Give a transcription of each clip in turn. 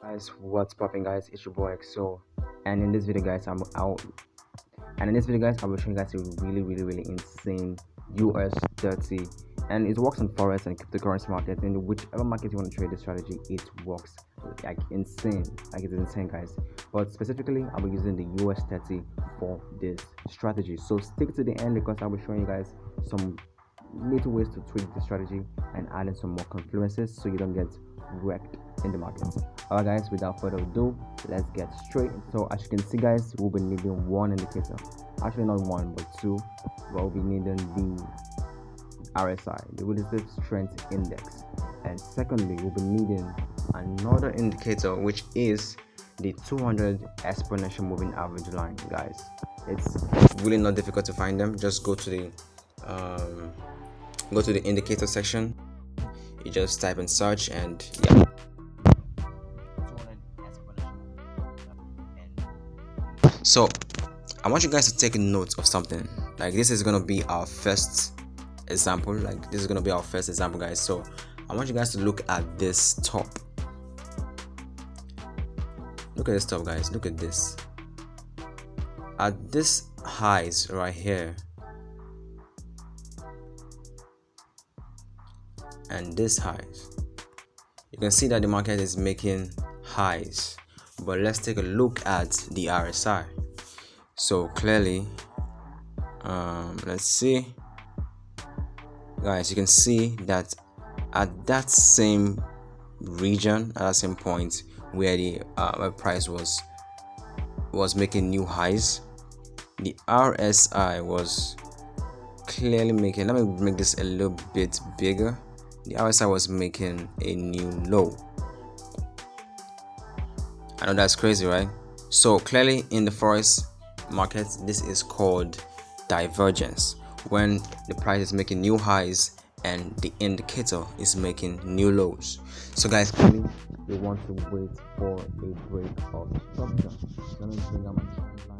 Guys, what's popping, guys? It's your boy XO, and in this video guys I will show you guys a really insane US30, and it works on forex and cryptocurrency market. In whichever market you want to trade this strategy, it works like insane, like it's insane, guys. But specifically I'll be using the US30 for this strategy, so stick to the end because I'll be showing you guys some little ways to tweak the strategy and add in some more confluences so you don't get wrecked in the market. Alright guys, without further ado, let's get straight. So as you can see guys, we'll be needing one indicator, actually not one but two, but we'll be needing the RSI, the relative strength index, and secondly we'll be needing another indicator, which is the 200 exponential moving average line. Guys, it's really not difficult to find them. Just go to the indicator section, you just type in search, and yeah, so I want you guys to take note of something. Like, this is gonna be our first example, guys. So I want you guys to look at this top. Look at this top, guys. Look at this. At this highs right here and this highs, you can see that the market is making highs. But let's take a look at the RSI. So clearly, let's see, guys, you can see that at that same region, at that same point where the price was making new highs, the RSI was clearly making, let me make this a little bit bigger, the RSI was making a new low. I know that's crazy, right? So clearly in the forex market, this is called divergence, when the price is making new highs and the indicator is making new lows. So guys, clearly you want to wait for a break of structure. Let me bring out my trend line.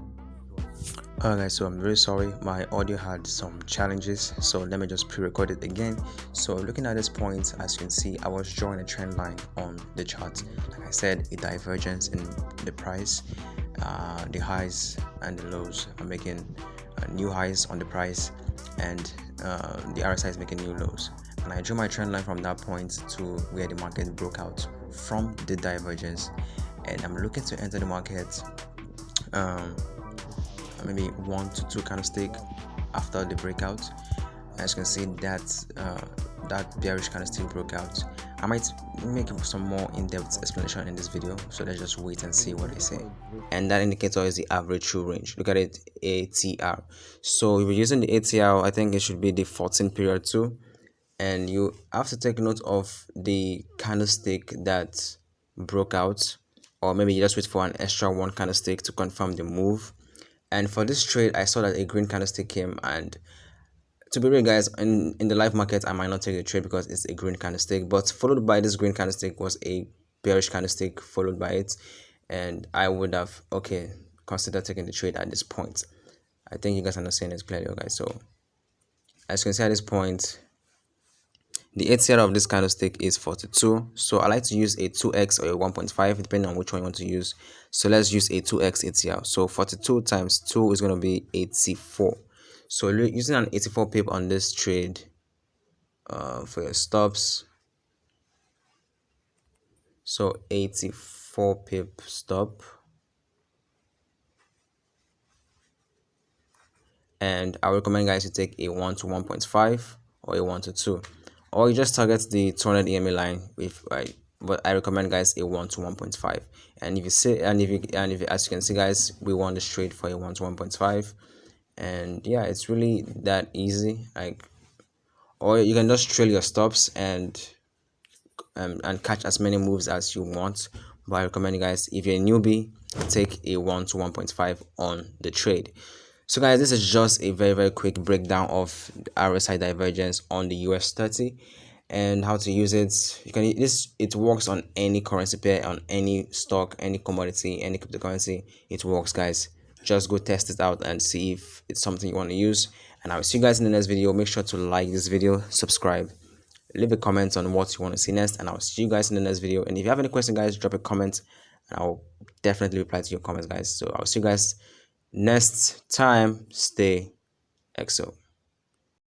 Alright guys, so I'm very sorry, my audio had some challenges, so let me just pre-record it again. So looking at this point, as you can see, I was drawing a trend line on the chart. Like I said, a divergence in the price, the highs and the lows are making new highs on the price, and the RSI is making new lows. And I drew my trend line from that point to where the market broke out from the divergence, and I'm looking to enter the market maybe 1 to 2 candlestick after the breakout. As you can see, that bearish candlestick broke out. I might make some more in-depth explanation in this video, so let's just wait and see what they say. And that indicator is the average true range. Look at it, ATR. So if you're using the ATR, I think it should be the 14 period too, and you have to take note of the candlestick that broke out, or maybe you just wait for an extra one candlestick to confirm the move. And for this trade, I saw that a green candlestick came, and to be real guys, in the live market I might not take the trade because it's a green candlestick, but followed by this green candlestick was a bearish candlestick followed by it, and I would have considered taking the trade at this point. I think you guys understand this clearly, guys. So as you can see, at this point the ATR of this candlestick is 42, so I like to use a 2x or a 1.5 depending on which one you want to use. So let's use a 2x ATR. So 42 times 2 is going to be 84. So using an 84 pip on this trade for your stops, so 84 pip stop, and I recommend guys to take a 1 to 1.5 or a 1 to 2, or you just target the 200 EMA line with but I recommend guys a 1 to 1.5. And if you see, and if as you can see guys, we won this trade for a 1 to 1.5, and yeah, it's really that easy. Like, or you can just trail your stops and catch as many moves as you want, but I recommend you guys, if you're a newbie, take a 1 to 1.5 on the trade. So guys, this is just a very quick breakdown of RSI divergence on the US30 and how to use it. It works on any currency pair, on any stock, any commodity, any cryptocurrency. It works, guys. Just go test it out and see if it's something you want to use, and I will see you guys in the next video. Make sure to like this video, subscribe, leave a comment on what you want to see next, and I'll see you guys in the next video. And if you have any question, guys, drop a comment and I'll definitely reply to your comments, guys. So I'll see you guys next time. Stay XO.